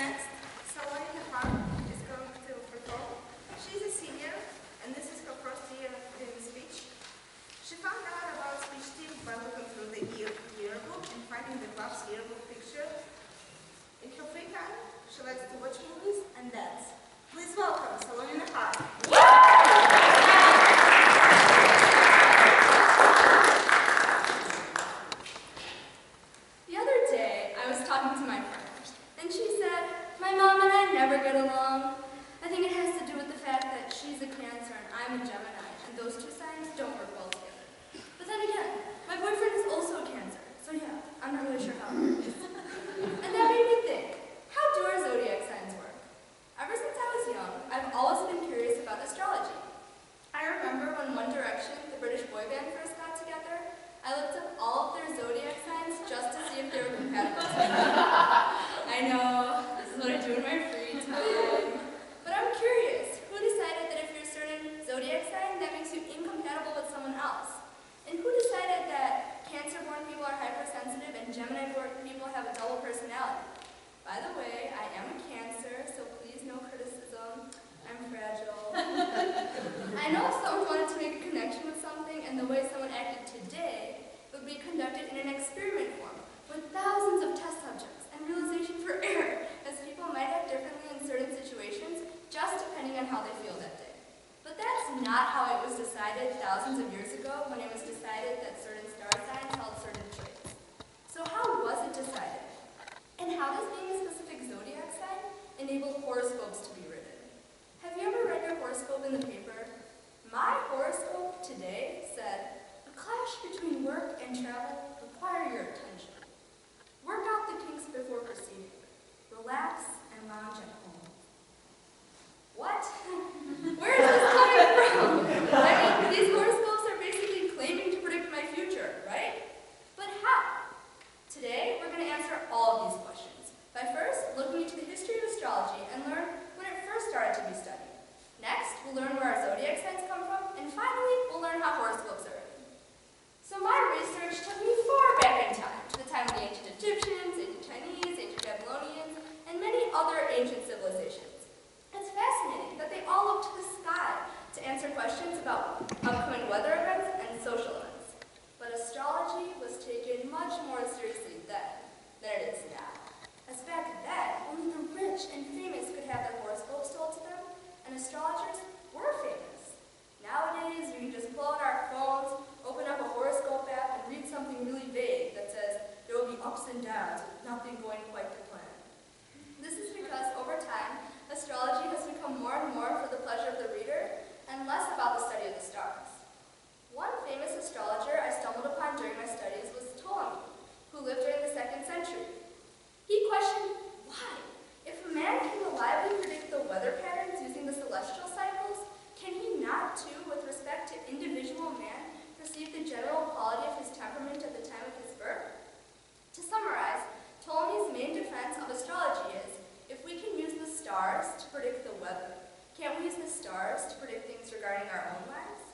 Next, Saloni Khan is going to perform. She's a senior, and this is her first year doing speech. She found out about speech team by looking through the yearbook and finding the class yearbook picture. In her free time, she likes to watch movies and dance. Please welcome Saloni Khan. The other day, I was talking to my friend, and she said, "My mom and I never get along. I think it has to do with the fact that she's a Cancer and I'm a Gemini, and those two signs don't work well together. But then again, my boyfriend is also a Cancer, so yeah, I'm not really sure how it works." And that made me think, how do our zodiac signs work? Ever since I was young, I've always been curious about astrology. I remember when One Direction, the British boy band, first got together, I looked up all of their zodiac signs just to see if they were compatible. I know, this is what I do in my free time. But I'm curious, who decided that if you're a certain zodiac sign, that makes you incompatible with someone else? And who decided that Cancer-born people are hypersensitive and Gemini-born people have a double personality? By the way, I am a Cancer, so please no criticism. I'm fragile. I know if someone wanted to make a connection with something and the way someone acted today would be conducted in an experiment form with thousands of test subjects and realization for error, as people might act differently in certain situations just depending on how they feel that day. But that's not how it was decided thousands of years ago when it was decided that certain star signs held certain traits. So how was it decided? And how does being a specific zodiac sign enable horoscopes to be written? Have you ever read your horoscope in the paper? My horoscope today said, "A clash between work and travel require your attention. Work out the kinks before proceeding. Relax and lounge at home." What? Where is this coming from? I mean, these horoscopes are basically claiming to predict my future, right? But how? Today, we're going to answer all of these questions by first looking into the history of astrology and learn when it first started to be studied. Next, we'll learn where our zodiac signs come from, and finally, we'll learn how horoscopes are written. So my research took me far back in time, to the time of the ancient Egyptians, ancient Chinese, ancient Babylonians, and many other ancient civilizations. It's fascinating that they all look to the sky to answer questions about upcoming weather events and social events. But astrology was taken much more seriously then than it is now. As back then, only the rich and famous could have their horoscopes told to them, and astrologers were famous. Nowadays, we can just pull out our phones, open up a horoscope app, and read something really vague that says there will be ups and downs with nothing going quite to plan. This is because over time, astrology has become more and more for the pleasure of the reader and less about the study of the stars. One famous astrologer I stumbled upon during my studies was Ptolemy, who lived during the 2nd century. He questioned, why? If a man can reliably predict the weather patterns using the celestial cycles, can he not, too, with respect to individual man, perceive the general quality of his temperament at the time of his birth? To summarize, Ptolemy's main defense of astrology is, if we can use the stars to predict the weather, can't we use the stars to predict things regarding our own lives?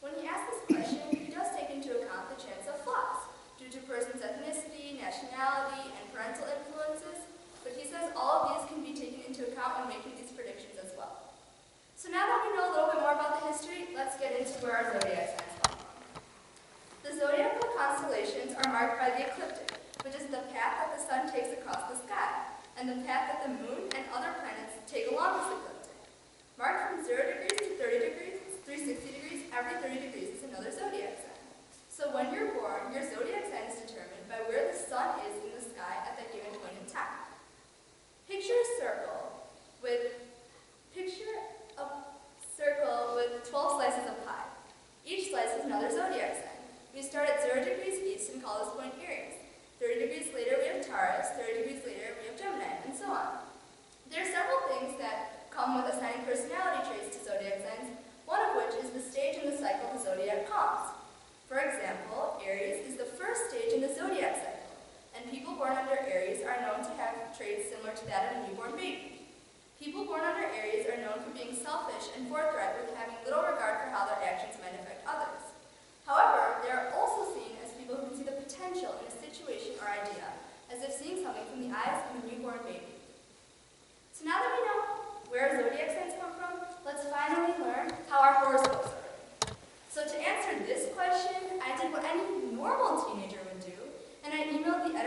When he asks this question, he does take into account the chance of flaws, due to a person's ethnicity, nationality, and parental influences, but he says all of these can be taken into account when making these predictions as well. So now that we know a little bit more about the history, let's get into where our zodiac signs come from. The zodiacal constellations are marked by the ecliptic, which is the path that the sun takes across the sky, and the path that the moon and other planets take along this ecliptic. Marked from 0 degrees to 30 degrees, 360 degrees, every 30 degrees is another zodiac sign. So when you're born, your zodiac sign is determined by where the sun is in the sky at that given point in time. Picture a circle with 12 slices of pie. Each slice is another zodiac sign. We start at 0 degrees east and call this point Aries. 30 degrees later we have Taurus, 30 degrees later we have Gemini, and so on. There are several things that come with assigning personality traits to zodiac signs, one of which is the stage in the cycle the zodiac comes. For example, Aries is the first stage in the zodiac cycle, and people born under Aries are known to have traits similar to that of a newborn baby. People born under Aries are known for being selfish and forthright with having little regard for how their actions might affect others. However, they are also seen as people who can see the potential in a situation or idea, as if seeing something from the eyes of a newborn baby.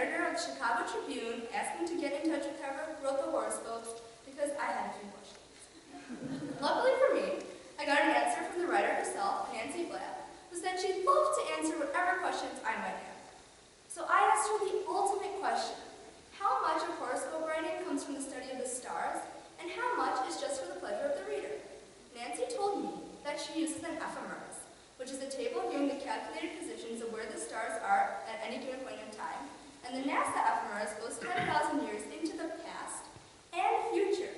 editor of the Chicago Tribune asked me to get in touch with whoever wrote the horoscopes because I had a few questions. Luckily for me, I got an answer from the writer herself, Nancy Blatt, who said she'd love to answer whatever questions I might have. So I asked her the ultimate question: how much of horoscope writing comes from the study of the stars, and how much is just for the pleasure of the reader? Nancy told me that she uses an ephemeris, which is a table giving the calculated positions of where the stars are at any given point in time, and the NASA ephemeris goes 10,000 years into the past and future.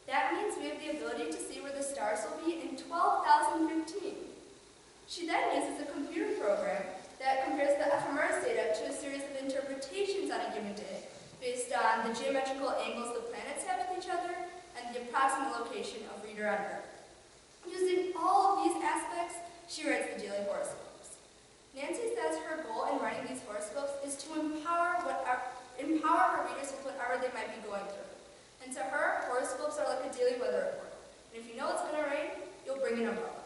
That means we have the ability to see where the stars will be in 12,015. She then uses a computer program that compares the ephemeris data to a series of interpretations on a given day, based on the geometrical angles the planets have with each other and the approximate location of reader on Earth. Using all of these aspects, she writes the daily horoscopes. Nancy says her goal in writing these horoscopes is to empower her readers with whatever they might be going through. And to her, horoscopes are like a daily weather report. And if you know it's going to rain, you'll bring an umbrella.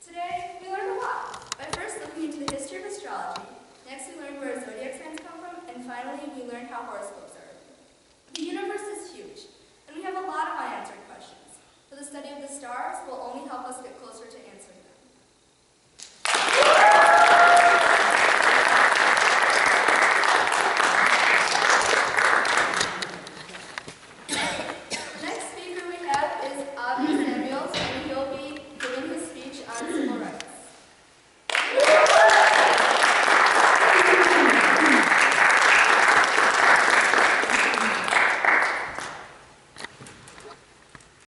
Today, we learned a lot by first looking into the history of astrology. Next, we learned where zodiac signs come from, and finally, we learned how horoscopes